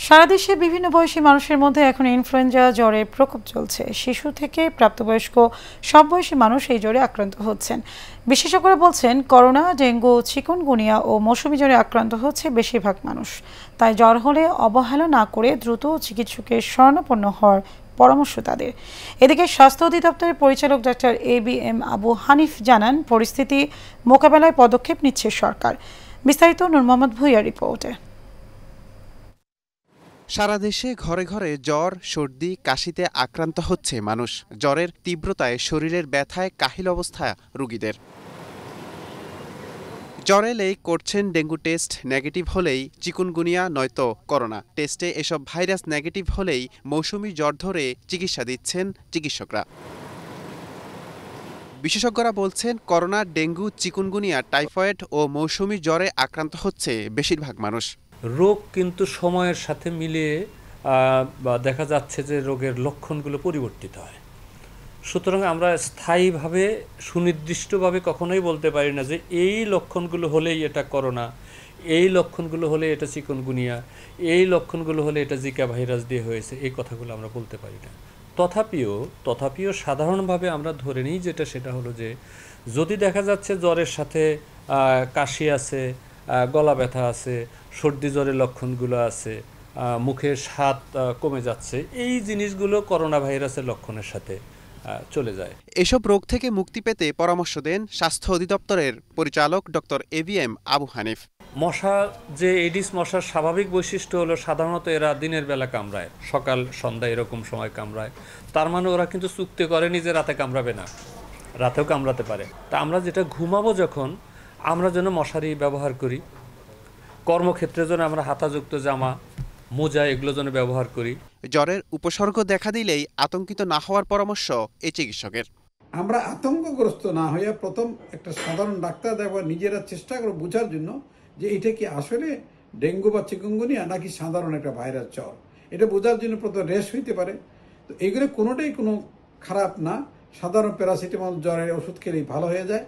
সারা দেশে বিভিন্ন বয়সী মানুষের মধ্যে এখন ইনফ্লুয়েঞ্জা জ্বরের প্রকোপ চলছে। শিশু থেকে প্রাপ্তবয়স্ক সব বয়সী মানুষ এই জ্বরে আক্রান্ত হচ্ছেন। বিশেষজ্ঞরা বলছেন, করোনা, ডেঙ্গু, চিকুনগুনিয়া ও মৌসুমী জ্বরে আক্রান্ত হচ্ছে বেশিরভাগ মানুষ। তাই জ্বর হলে অবহেলা না করে দ্রুত চিকিৎসকের শরণাপন্ন হওয়ার পরামর্শ তাদের। এদিকে স্বাস্থ্য অধিদপ্তরের পরিচালক ডক্টর ABM আবু হানিফ জানান, পরিস্থিতি মোকাবেলায় পদক্ষেপ নিচ্ছে সরকার। বিস্তারিত নূর মোহাম্মদ ভূঁইয়ার রিপোর্টে। সারা দেশে ঘরে ঘরে জ্বর, সর্দি, কাশিতে আক্রান্ত হচ্ছে মানুষ। জ্বরের তীব্রতায় শরীরের ব্যথায় কাহিল অবস্থা রোগীদের। জ্বর এলেই করছেন ডেঙ্গু টেস্ট, নেগেটিভ হলেই চিকুনগুনিয়া নয়তো করোনা। টেস্টে এসব ভাইরাস নেগেটিভ হলেই মৌসুমি জ্বর ধরে চিকিৎসা দিচ্ছেন চিকিৎসকরা। বিশেষজ্ঞরা বলছেন, করোনা, ডেঙ্গু, চিকুনগুনিয়া, টাইফয়েড ও মৌসুমি জ্বরে আক্রান্ত হচ্ছে বেশিরভাগ মানুষ। রোগ কিন্তু সময়ের সাথে মিলিয়ে দেখা যাচ্ছে যে রোগের লক্ষণগুলো পরিবর্তিত হয়। সুতরাং আমরা স্থায়ীভাবে সুনির্দিষ্টভাবে কখনোই বলতে পারি না যে এই লক্ষণগুলো হলেই এটা করোনা, এই লক্ষণগুলো হলে এটা চিকুনগুনিয়া, এই লক্ষণগুলো হলে এটা জিকা ভাইরাস দিয়ে হয়েছে, এই কথাগুলো আমরা বলতে পারি না। তথাপিও সাধারণভাবে আমরা ধরে নিই যেটা, সেটা হলো যে যদি দেখা যাচ্ছে জ্বরের সাথে কাশি আছে, গলা ব্যথা আছে, সর্দি জ্বরের লক্ষণগুলো আছে, মুখের স্বাদ কমে যাচ্ছে, এই জিনিসগুলো করোনা ভাইরাসের লক্ষণের সাথে চলে যায়। এসব রোগ থেকে মুক্তি পেতে পরামর্শ দেন স্বাস্থ্য অধিদপ্তরের পরিচালক ডক্টর ABM আবু হানিফ। মশা, যে এডিস মশার স্বাভাবিক বৈশিষ্ট্য হলো সাধারণত এরা দিনের বেলা কামড়ায়, সকাল সন্ধ্যা এরকম সময় কামড়ায়। তার মানে ওরা কিন্তু চুক্তি করেনি যে রাতে কামড়াবে না, রাতেও কামড়াতে পারে। তা আমরা যেটা ঘুমাবো যখন, আমরা যেন মশারি ব্যবহার করি। কর্মক্ষেত্রে যেন আমরা হাতাযুক্ত জামা, মোজা এগুলো যেন ব্যবহার করি। জ্বরের উপসর্গ দেখা দিলেই আতঙ্কিত না হওয়ার পরামর্শ এই চিকিৎসকের। আমরা আতঙ্কগ্রস্ত না হয়ে প্রথম একটা সাধারণ ডাক্তার দেখবার নিজেরা চেষ্টা করে বোঝার জন্য যে এটা কি আসলে ডেঙ্গু বা চিকুনগুনিয়া নাকি সাধারণ একটা ভাইরাস জ্বর, এটা বোঝার জন্য প্রথম রেশ হইতে পারে। তো এইগুলো কোনোটাই কোনো খারাপ না। সাধারণ প্যারাসিটামল জ্বরের ওষুধ খেলেই ভালো হয়ে যায়।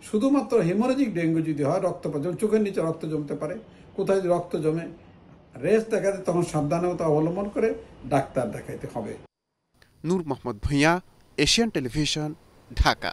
শুধুমাত্র হেমোরেজিক ডেঙ্গু যদি হয়, রক্তপাত, যেমন চোখের নিচে রক্ত জমতে পারে, কোথায় যদি রক্ত জমে রেশ দেখাতে, তখন সাবধানতা অবলম্বন করে ডাক্তার দেখাইতে হবে। নূর মোহাম্মদ ভূঁইয়া, এশিয়ান টেলিভিশন, ঢাকা।